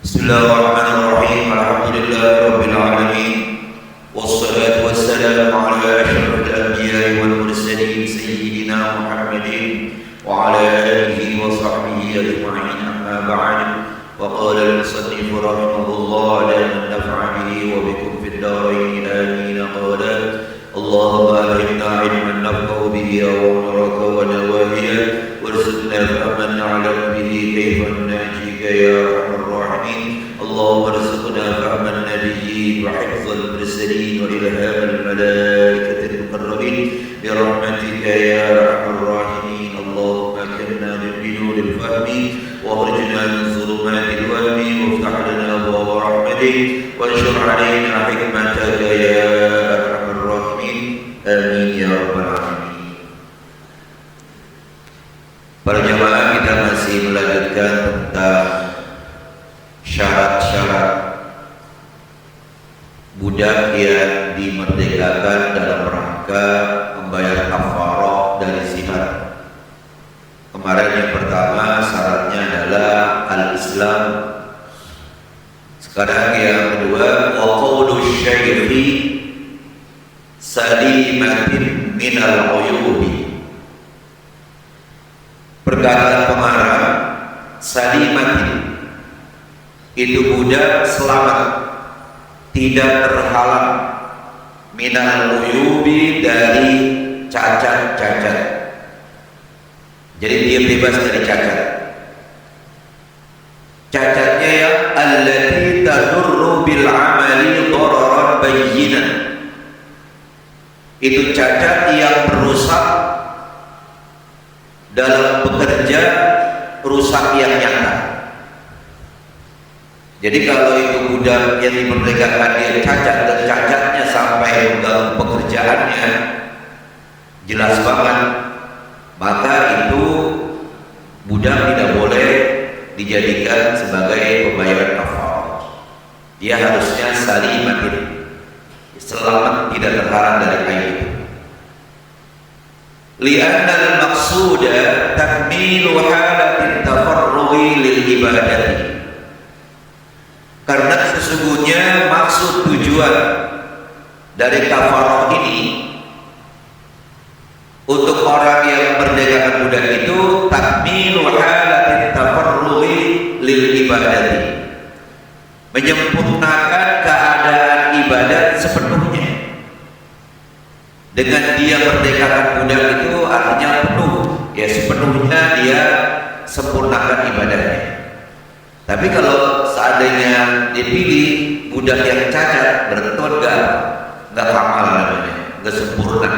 Bismillahirrahmanirrahim. Alhamdulillahirabbil alamin. Wassalatu wassalamu ala asyrafil anbiya'i wal mursalin sayyidina Muhammadin wa ala alihi wa sahbihi ajma'in. Amma ba'd. Wa qala al-musannif rahimahullah la naf'a bihi wa bikum fid darain amin. Qala Allahumma alhimna ilman nafqahu bihi wa nuraka wa nawahiya warzuqna fahman na'lam bihi kayfa nunajika ya arhamar rahimin. Allahumma arzuqna fahman nabiyyin wa hifdzal mursalin wa ilhamal malaikatil muqarrabin bi rahmatika ya arhamar rahimin. Allahumma akrimna bi nuril fahmi wa akhrijna min dhulumatil wahmi waftah lana abwaaba rahmatik wanshur 'alaina hikmataka ya arhamar rahimin. Amin ya rabbal alamin. Para jamaah, kita masih melanjutkan tentang syarat-syarat budak yang dimerdekakan dalam rangka membayar kafarah dari zina. Kemarin yang pertama syaratnya adalah al-Islam. Sekarang yang kedua, wa qawlu syai'i salimatin minal uyubi. Perkataan pengarang salimatin, itu budak selamat, tidak terhalang, minal uyubi, dari cacat-cacat. Jadi dia bebas dari cacat. Cacatnya ya allati tadurru bil amali dararan bayyinan. Itu cacat yang merusak dalam bekerja, rusak yang nyata. Jadi kalau itu budak yang dimerdekakan dia cacat dan cacatnya sampai mengganggu pekerjaannya, jelas banget, maka itu budak tidak boleh dijadikan sebagai pembayaran kafarah. Dia harusnya salimatin, selamat, tidak terhalang dari aib. Li'anna al-maqsuda takmilu halatin tafarrughi lil ibadati. Karena sesungguhnya maksud tujuan dari kafarah ini untuk orang yang merdekakan budak itu takmilu halatin tafarrughi lil ibadati, menyempurnakan keadaan ibadat sepenuhnya. Dengan dia merdekakan budak itu artinya penuh, ya sepenuhnya dia sempurnakan ibadahnya. Tapi kalau seandainya dipilih budak yang cacat, berarti enggak kamal namanya, enggak sempurna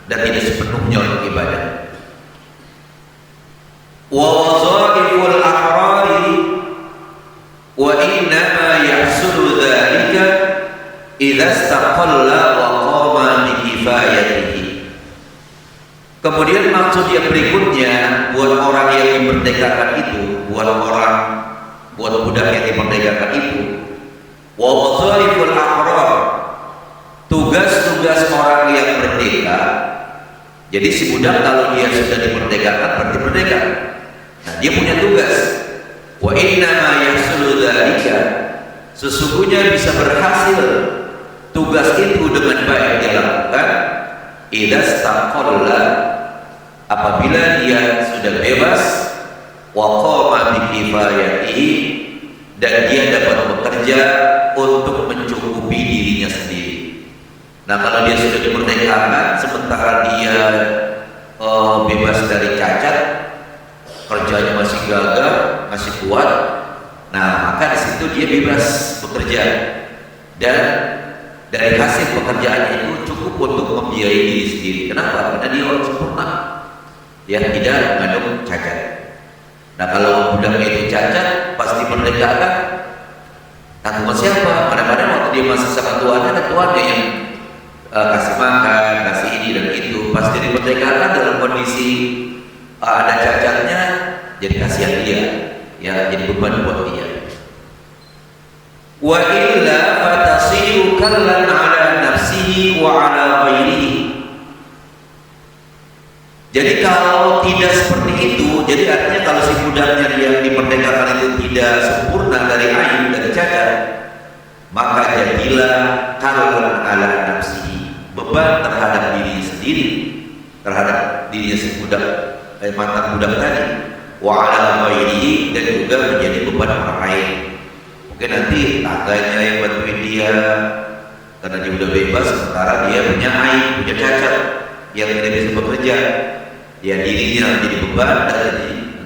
dan tidak sepenuhnya untuk ibadah. Wa wazaiful ahrari wa innama yahsulu dzalika idza istaqalla wa qama bi kifayatihi. Kemudian maksud yang berikutnya buat orang yang dimerdekakan itu, buat budak yang dimerdekakan itu, wa wazaiful ahrar, tugas-tugas orang yang merdeka. Jadi si budak kalau dia sudah dimerdekakan berarti merdeka. Nah, dia punya tugas. Wa innama yahsulu dzalika, sesungguhnya bisa berhasil tugas itu dengan baik dia lakukan idza istaqalla, apabila dia sudah bebas, wa qama bi kifayatihi, dan dia dapat bekerja untuk mencukupi dirinya sendiri. Nah, kalau dia sudah dimerdekakan sementara dia bebas dari cacat, kerjanya masih gagah, masih kuat, nah maka di situ dia bebas bekerja dan dari hasil pekerjaannya itu cukup untuk membiayai diri sendiri. Kenapa? Karena dia orang sempurna, dia tidak mengandung cacat. Nah, kalau budak itu cacat, pasti merdekakan tanggungan siapa? Kadang-kadang waktu dia masih sama tuannya, ada tuannya yang kasih makan, kasih ini dan itu. Pasti dimerdekakan dalam kondisi ada cacatnya, jadi kasihan dia, ya, jadi beban buat dia. Wa illa fatasiru kallan ala nafsihi wa ala ghairihi. Jadi kalau tidak seperti itu, jadi artinya kalau si budaknya yang dimerdekakan itu tidak sempurna dari aib, mantan budak tadi, wa ala ghairihi, dan juga menjadi beban orang lain. Mungkin nanti tangganya yang bantuin dia karena dia udah bebas, sementara dia punya aib, punya cacat yang tidak bisa bekerja, ya dirinya menjadi beban dan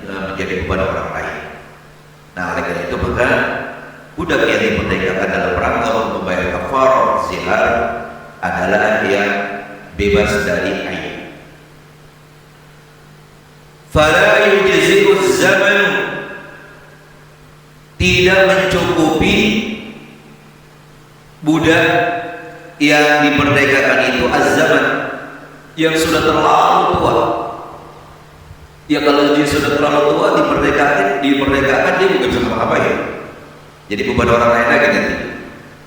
menjadi beban orang lain. Nah, oleh karena itu maka budak yang dimerdekakan dalam rangka untuk membayar kafarah zihar adalah yang bebas dari aib. Fala yujzi'u zaman, tidak mencukupi budak yang dimerdekakan itu az-zaman, yang sudah terlalu tua. Ya kalau dia sudah terlalu tua dimerdekakan dia bukan bisa apa ya. Jadi beban orang lain lagi nanti.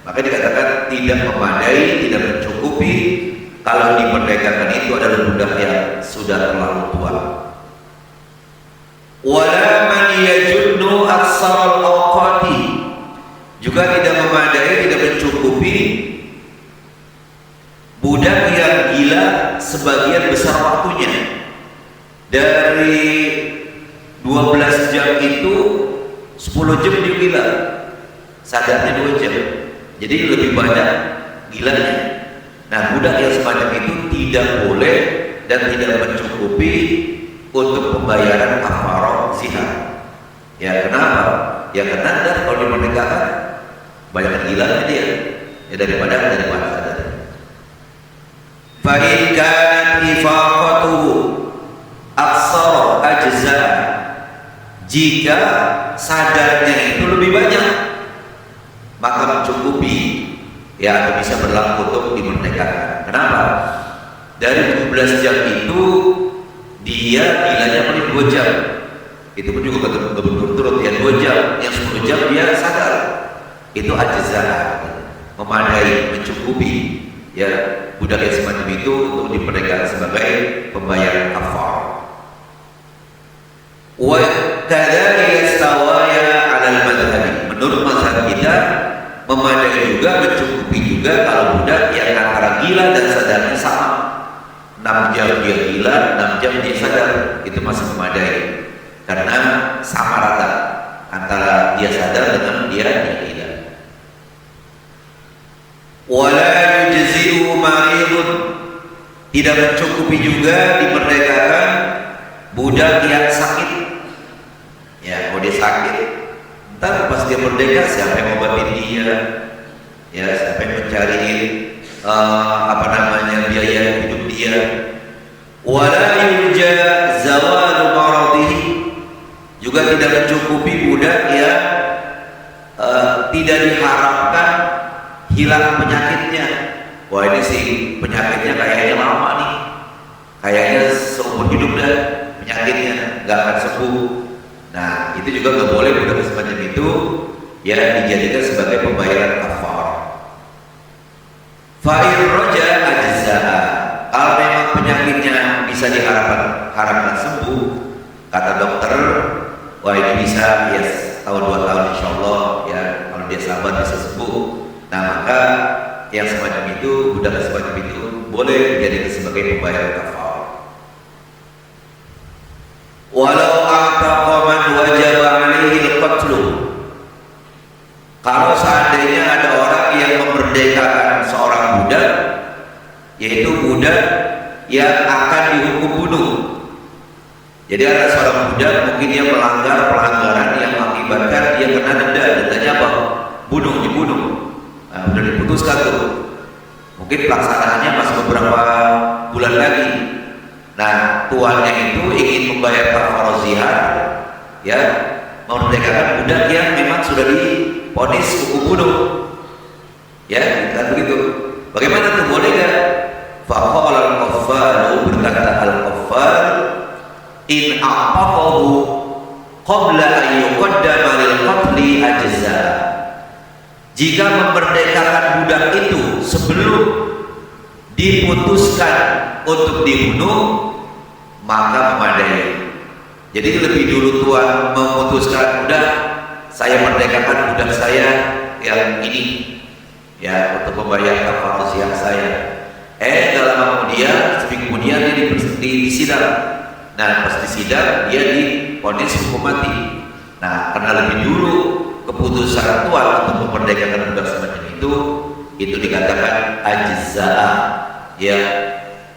Maka dikatakan tidak memadai, tidak mencukupi kalau dimerdekakan itu adalah budak yang sudah terlalu tua. Wala man yajunnu aksar al-awqati, juga tidak memadai, tidak mencukupi budak yang gila sebagian besar waktunya. Dari 12 jam itu 10 jam dia gila, sadarnya 2 jam, jadi lebih banyak gilanya. Nah, budak yang semacam itu tidak boleh dan tidak mencukupi untuk pembayaran kafarah zihar. Ya kenapa? Ya karena kalau dimerdekakan banyak gilanya dia, ya daripada sadar. Fa in kanat ifaqatuhu aksar ajza, jika sadarnya itu lebih banyak maka mencukupi, ya atau bisa berlaku untuk dimerdekakan. Kenapa? Dari 12 jam itu dia gilanya paling 2 jam, itu pun juga berturut-turut ya 2 jam, yang 10 jam dia sadar, itu ajza, memadai, mencukupi ya budak yang semacam itu untuk dimerdekakan sebagai pembayaran kafarah. Wa kadzalika istawaya 'alal madhhabi, menurut mazhab kita memadai juga, mencukupi juga kalau budak yang antara gila dan sadarnya sama. 6 jam dia gila, 6 jam dia sadar, itu masih memadai karena sama rata antara dia sadar dengan dia gila. Wala yujzi'u maridun, tidak mencukupi juga dimerdekakan budak yang sakit. Ya, kalau dia sakit, entar pas dia merdeka siapa yang ngobatin dia? Ya, siapa yang mencari biaya hidup dia? Wala yurja zawalu maradihi, juga tidak mencukupi budak yang tidak diharapkan hilang penyakitnya. Wah, ini sih penyakitnya kayaknya lama nih, kayaknya seumur hidup dah penyakitnya, nggak akan sembuh. Nah, itu juga nggak boleh budak semacam itu ya dijadikan sebagai pembayaran kafarah. Fa'in roja ajza'a, kalau memang penyakitnya bisa diharapkan sembuh, kata dokter, wah ini bisa ya tahun 2 tahun insya Allah ya, kalau dia sabar bisa sembuh. Nah, maka yang semacam itu, budak semacam itu boleh dijadikan sebagai pembayaran kafarah. Walau a'taqa man wajaba 'alaihi al-qatlu, kalau seandainya ada orang yang memerdekakan seorang budak, yaitu budak yang akan dihukum bunuh. Jadi ada seorang budak mungkin dia melanggar pelanggaran yang mengakibatkan dia kena denda. Dendanya apa? Dibunuh. Nah, sudah diputuskan tuh. Mungkin pelaksanaannya masih beberapa bulan lagi. Nah, tuannya itu ingin membayar kafarah zihar, ya, memerdekakan budak yang memang sudah divonis hukum bunuh. Ya, kan begitu. Bagaimana tuh, boleh nggak? Faqala al-qaffal, berkata al-qaffal, in a'taqahu qabla an yuqaddama lil qatli ajza. Jika memerdekakan budak itu sebelum diputuskan untuk dibunuh, maka memadai. Jadi lebih dulu tuan memutuskan, udah saya merdekakan budak saya yang ini ya untuk membayar kafarah zihar saya. Dalam kemudian seminggu kemudian dia disidang. Nah, pas di sidang dia divonis hukum mati. Nah, karena lebih dulu keputusan tuan untuk memerdekakan budak semacam itu dikatakan ajza'ah, ya,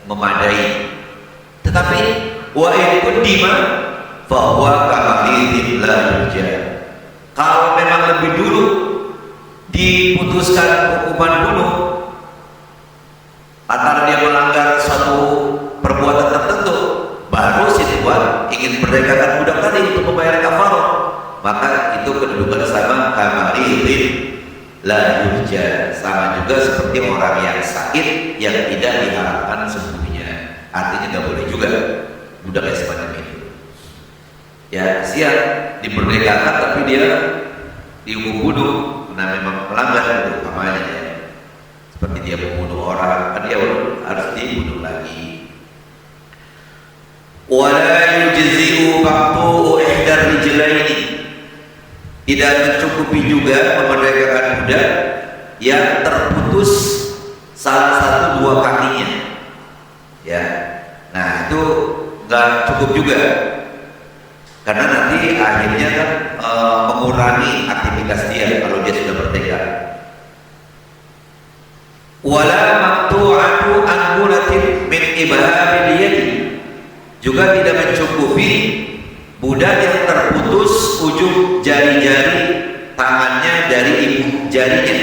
memadai. Tetapi wa in qaddima fa huwa ka'idin la yurja. Kalau memang lebih dulu diputuskan hukuman bunuh antara dia melanggar suatu perbuatan tertentu, baru si tuan ingin merdekakan budak tadi untuk membayar kafarah, maka itu kedudukan sama ka'idin la yurja, sama juga seperti orang yang sakit yang tidak diharapkan sembuhnya. Artinya nggak boleh juga budak yang semacam itu. Ya, kesian dimerdekakan tapi dia dihukum bunuh karena memang melanggar itu namanya, ya. Seperti dia membunuh orang, kan dia harus dibunuh lagi. Wala yujzi'u ba'du ihdar rijlaini, tidak mencukupi juga memerdekakan budak yang terputus salah satu dua kakinya, ya. Nah, itu nggak cukup juga, karena nanti akhirnya kan mengurangi aktivitas dia kalau dia sudah merdeka. Wala maqtu'atu anqulatin min ibhabil yadi, juga tidak mencukupi budak yang terputus ujung jari-jari tangannya dari ibu jarinya,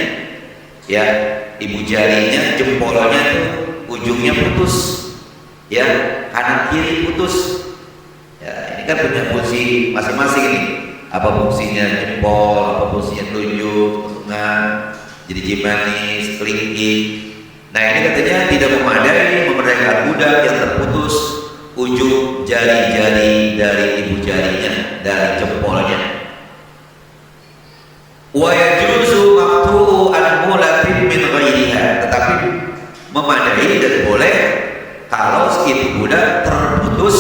ya, ibu jarinya, jempolnya itu ujungnya putus, ya, kanan kiri putus. Ya, ini kan punya fungsi masing-masing ini. Apa fungsinya jempol, apa fungsinya telunjuk, tangan, jadi manis, kelingking. Nah, ini katanya tidak memadai memerdekakan budak yang terputus ujung jari-jari dari ibu jarinya, dari jempolnya. Wa yajuzu maqtu'u al-mulatin min ghairiha, tetapi memadai dan boleh kalau itu budak terputus,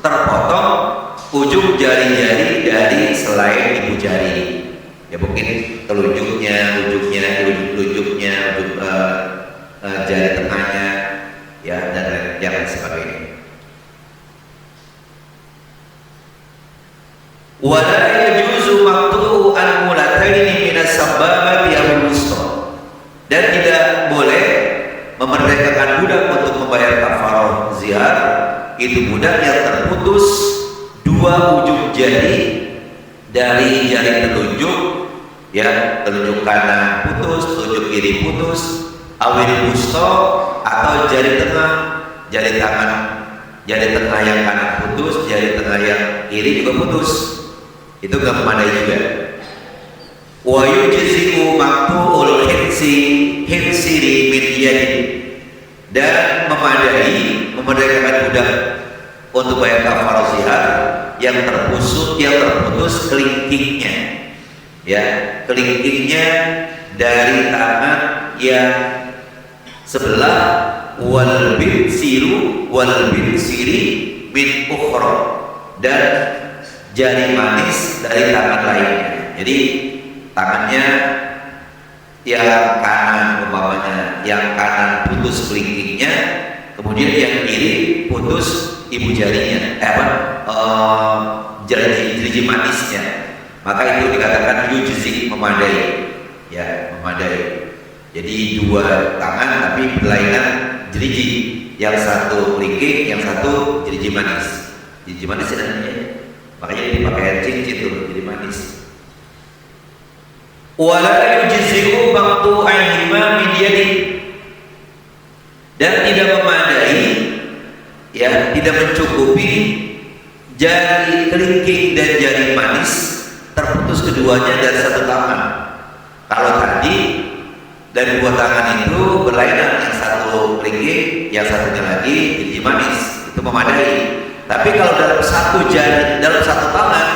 terpotong ujung jari-jari dari selain ibu jari, ya, mungkin telunjuknya, ujung jari tengahnya, ya, dan lain sebagainya. Wala yajuzu maqtu'u al-mulataini minas sababati al-wusta, dan tidak boleh memerdekakan budak untuk membayar kafarah zihar itu budak yang terputus dua ujung jari dari jari telunjuk, ya, telunjuk kanan putus, telunjuk kiri putus, awil wusta, atau jari tengah, jari tangan, jari tengah yang kanan putus, jari tengah yang kiri juga putus. Itu nggak memadai juga. Wa yujzi'u maqtu'ul hinsiri min yadin, dan memadai memerdekakan budak untuk bayar kafarah zihar yang terputus kelingkingnya, ya, kelingkingnya dari tangan yang sebelah, wal binsiri min ukhra, dan jari manis dari tangan lainnya. Jadi tangannya yang kanan umpamanya, yang kanan putus kelingkingnya, kemudian yang kiri putus ibu jarinya, jari manisnya, maka itu dikatakan yujzi, memadai, ya, memadai. Jadi dua tangan tapi berlainan jeriji, yang satu kelingking, yang satu jeriji manis. Jeriji manis namanya, makanya dipakai cincin tuh, jadi manis. Wala yujzi'u baqtu aihima min yadi, dan tidak memadai, ya, tidak mencukupi jari kelingking dan jari manis terputus keduanya dari satu tangan. Kalau tadi dari dua tangan itu berlainan, yang satu kelingking, yang satunya lagi jari manis, itu memadai. Tapi kalau dalam satu jari, dalam satu tangan,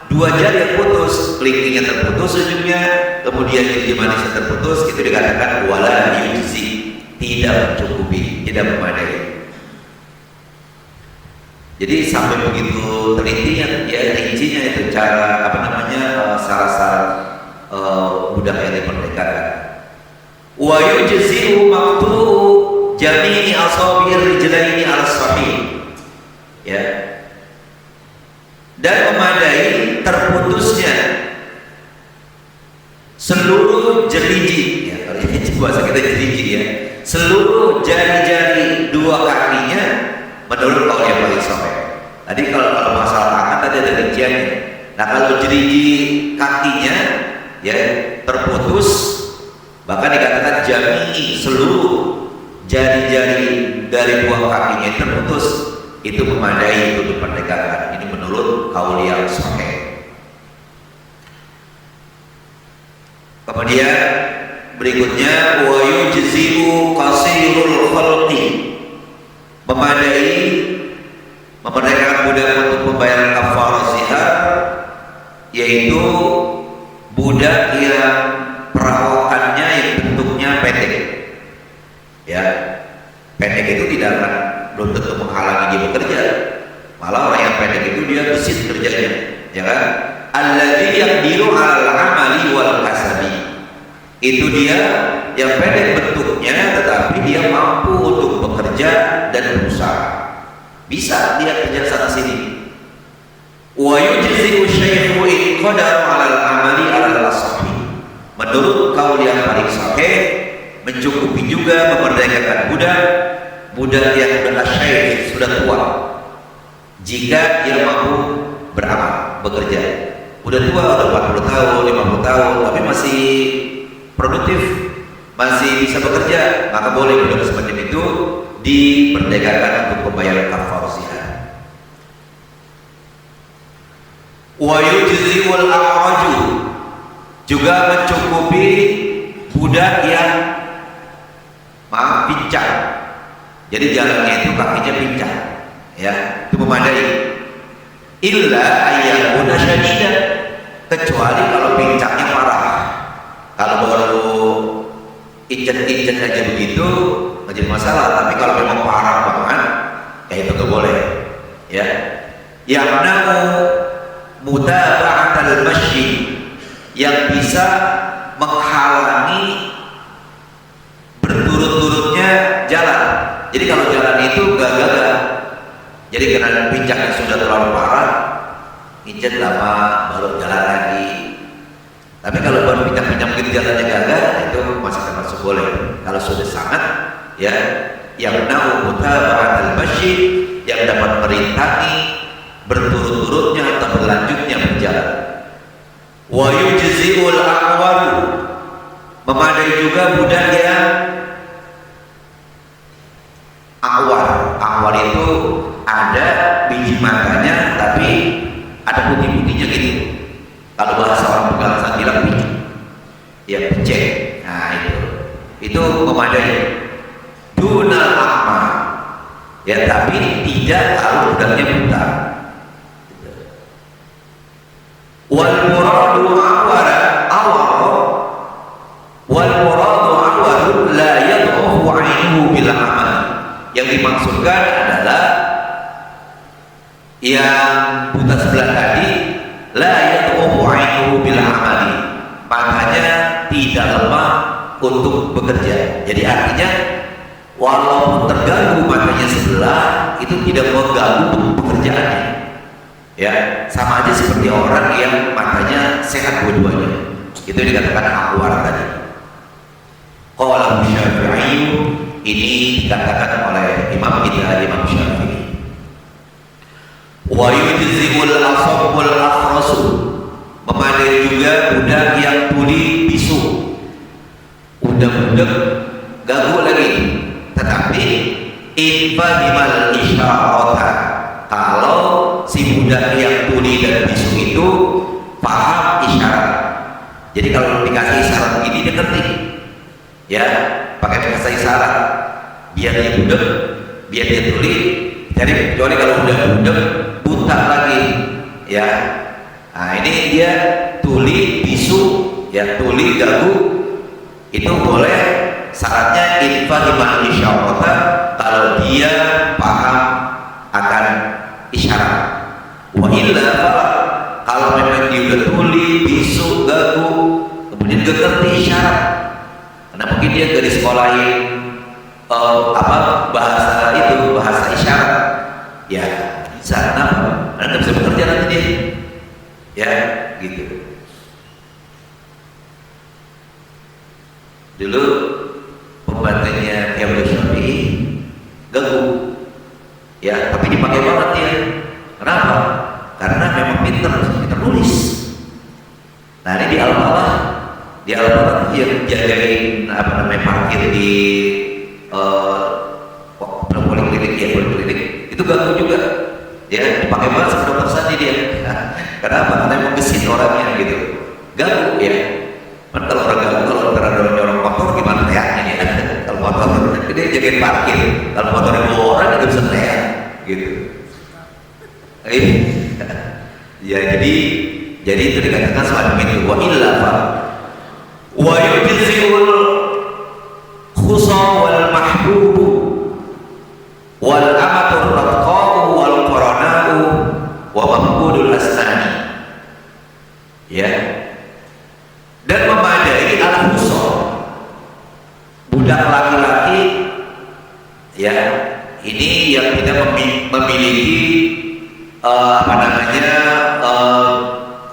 dua jari yang putus, kelingkingnya terputus ujungnya, kemudian jari manisnya terputus, itu dikatakan wala yujzi, tidak mencukupi, tidak memadai. Jadi sampai begitu teliti, ya, rincinya itu cara syarat-syarat budak yang dimerdekakan. Wa yujzi'u maqtu'u jami'i asabi'ir rijlaini al sahih, ya, seluruh jeriji, ya kalau ini bahasa kita jeriji ya, seluruh jari-jari dua kakinya menurut kaul yang paling sahih. Tadi kalau masalah tangan tadi ada rinciannya. Nah kalau jeriji kakinya ya terputus, bahkan dikatakan jami'i, seluruh jari-jari dari buah kakinya terputus, itu memadai untuk diperdagangkan. Ini menurut kaul yang sahih. Kemudian berikutnya wa yujzi'u qasirul khalqi, memadai memerdekakan budak untuk pembayaran kafarah zihar, yaitu budak yang perawakannya yang bentuknya pendek. Ya, pendek itu tidak akan belum tentu menghalangi dia bekerja. Malah orang yang pendek itu dia gesit kerjanya, ya kan? Alladzi yaqdiru 'alal 'amali wal kasabi. Itu dia yang pendek bentuknya tetapi dia mampu untuk bekerja dan berusaha. Bisa dia kerja sana sini. Wa yujzi'u syaykhu in qadara 'alal 'amali 'alal ashabi. Menurut kaul yang paling sahih, mencukupi juga memerdekakan budak yang sudah syekh, sudah tua, jika dia mampu beramal, bekerja. Udah tua, udah 40 tahun, 50 tahun, tapi masih produktif, masih bisa bekerja, maka boleh budak semacam itu diperdekakan untuk pembayaran kafarah zihar. Wa yujzi'ul a'raju, juga mencukupi budak yang pincang. Jadi jalannya itu kakinya pincang, ya, itu memadai. Illa ayyakuna syadidan, kecuali kalau pincangnya parah. Kalau baru incet-incet aja begitu nggak jadi masalah, tapi kalau memang parah banget, ya itu nggak boleh, ya. Yang namu mutaba'atal masyi, yang bisa menghalangi berturut-turutnya jalan. Jadi kalau jalan itu gagal, jadi karena pincangnya sudah terlalu parah, incet lama baru jalan lagi. Tapi kalau baru pincang-pincang begitu jalannya gagal, itu masih termasuk boleh. Kalau sudah sangat, ya, yang namu mutaba'atal masyi, yang dapat merintangi berturut-turutnya atau berlanjutnya berjalan. Wa yujzi'ul aqwaru, memadai juga budak yang awal itu ada biji matanya tapi ada putih-putihnya gitu. Kalau bahasa orang Pegangsaan bilang picek, ya picek. Nah itu memadai. Dunal akma, ya, tapi tidak kalau budaknya buta. Wal muradu awara wal muradu awaru la yad'ufu 'ainuhu bil amal. Yang dimaksudkan adalah yang buta sebelah tadi, la yad'ufu 'ainuhu bil amali, matanya tidak lemah untuk bekerja. Jadi artinya walaupun terganggu matanya sebelah, itu tidak mengganggu pekerjaannya. Ya, sama aja seperti orang yang matanya sehat dua-duanya. Itu yang dikatakan akwar tadi. Qala Syafi'i, ini dikatakan oleh Imam kita, Imam Syafi'i. Wa yujzi'ul asabul akhrasu, memadai juga budak yang tuli bisu, udah gagu lagi, tetapi infahimal isyarata, kalau si budak yang tuli dan bisu itu paham isyarat. Jadi kalau dikasih isyarat begini dia ngerti, ya, pakai bahasa isyarat, biar dia budak, biar dia tuli. Jadi kecuali kalau udah budak buta lagi, ya. Nah ini dia tuli bisu, ya, tuli gagu, itu boleh. Syaratnya infahimal isyarata, kalau dia paham akan isyarat. Wa illa, kalau memang dia udah tuli, bisu, gagu, kemudian gak ngerti isyarat, karena mungkin dia gak disekolahin bahasa itu, bahasa isyarat, ya bisa, kenapa? Karena gak bisa bekerja nanti dia, ya, gitu. Dulu pembantunya Imam Syafi'i ganggu, ya, tapi dipakai banget dia. Kenapa? Karena memang pinter nulis. Nah ini di Al-Falah yang jagain parkir di poliklinik itu ganggu juga, ya, dipakai banget sama dokter Sandi dia. Kenapa? Karena emang gesit orangnya gitu, ganggu ya. Kalau orang ganggu, kalau ada orang motor gimana teriaknya ya? Kalau motor dia jagain parkir, kalau motornya bawa orang itu bisa teriak gitu. Ya jadi itu dikatakan semacam itu. Wa illa fa wa yujzi'ul khusa wal mahbubu wal amatur ratqa'u wal qarana'u wa maqudul asnani, ya, dan memadai al khusa budak laki-laki, ya, ini yang tidak memiliki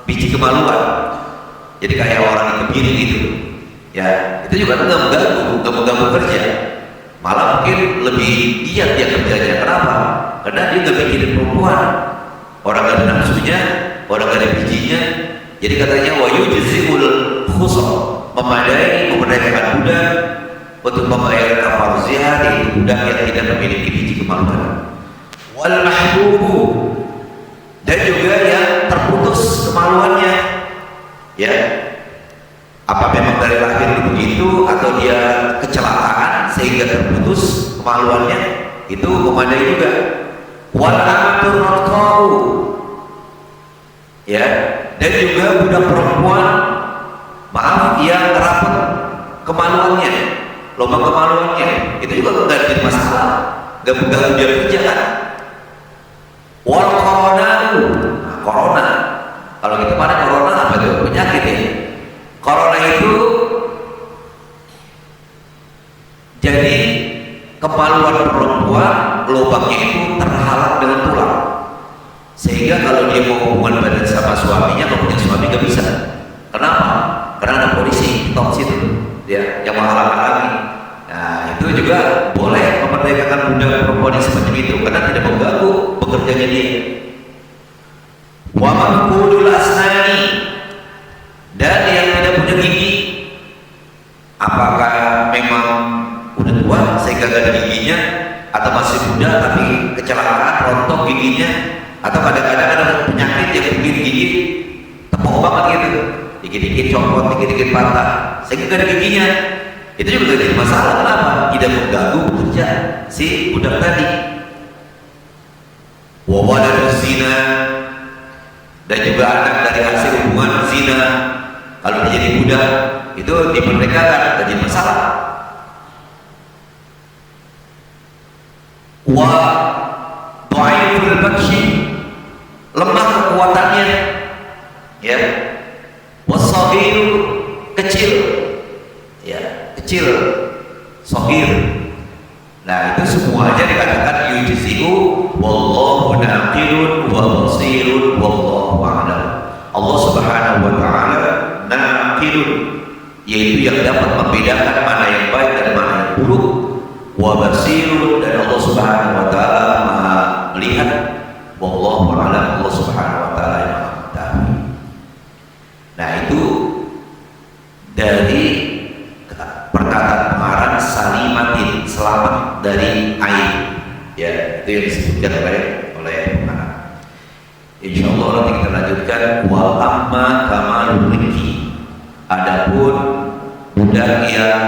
biji kemaluan, jadi kayak orang yang kebiri gitu, ya, itu juga nggak mengganggu kerja, malah mungkin lebih giat dia kerjanya. Kenapa? Karena dia nggak mikirin perempuan, orang gak ada nafsunya, orang gak ada bijinya. Jadi katanya wa yujzi'ul khusra, memerdekakan budak untuk membayar kafarziah, yaitu budak yang tidak memiliki biji kemaluan, wal mahbubu, dan juga yang terputus kemaluannya, ya, apa memang dari lahir begitu atau dia kecelakaan sehingga terputus kemaluannya, itu memadai juga. Wal amatur ratqa'u, ya, dan juga budak perempuan, maaf, yang rapat kemaluannya, lubang kemaluannya, itu juga nggak jadi masalah, nggak mengganggu dia kerja kan. Wal qarana'u, corona, kalau kita pada corona apa itu penyakit ya. Corona itu jadi kemaluan perempuan, lubangnya itu terhalang dengan tulang, sehingga kalau dia mau hubungan badan sama suaminya, kalau punya suami nggak bisa. Kenapa? Karena ada polisi top situ, ya, yang menghalang-halangi. Nah itu juga boleh memerdekakan budak perempuan yang seperti itu, karena tidak mengganggu bekerjanya dia. Wa maqudul asnani, dan yang tidak punya gigi, apakah memang udah tua sehingga gak ada giginya, atau masih muda tapi kecelakaan rontok giginya, atau kadang-kadang ada penyakit yang bikin gigi tepuk banget gitu, dikit-dikit copot, dikit-dikit patah sehingga gak ada giginya, itu juga jadi masalah. Kenapa? Tidak mengganggu bekerja si budak tadi. Wa waladuz zina, dan juga anak dari hasil hubungan zina, kalau dia jadi budak itu dimerdekakan, tidak jadi masalah. Wa dhaiful batshi, lemah kekuatannya, ya. Wasagir, kecil, ya, kecil, sagir. Nah itu semuanya dikatakan yujzi'u wallahu naqilun wa basirun wallahu a'lam. Allah subhanahu wa ta'ala naqilun, yaitu yang dapat membedakan mana yang baik dan mana yang buruk, wa basirun, dan Allah subhanahu wa ta'ala maha melihat, wallahu a'lam, Allah subhanahu wa ta'ala yang maha mengetahui. Nah itu dari perkataan pengarang salimatin, selamat dari aib, ya, itu yang disebutkan oleh pengarang. Insyaallah nanti kita lanjutkan. Wa amma kamalul rizki, adapun budak yang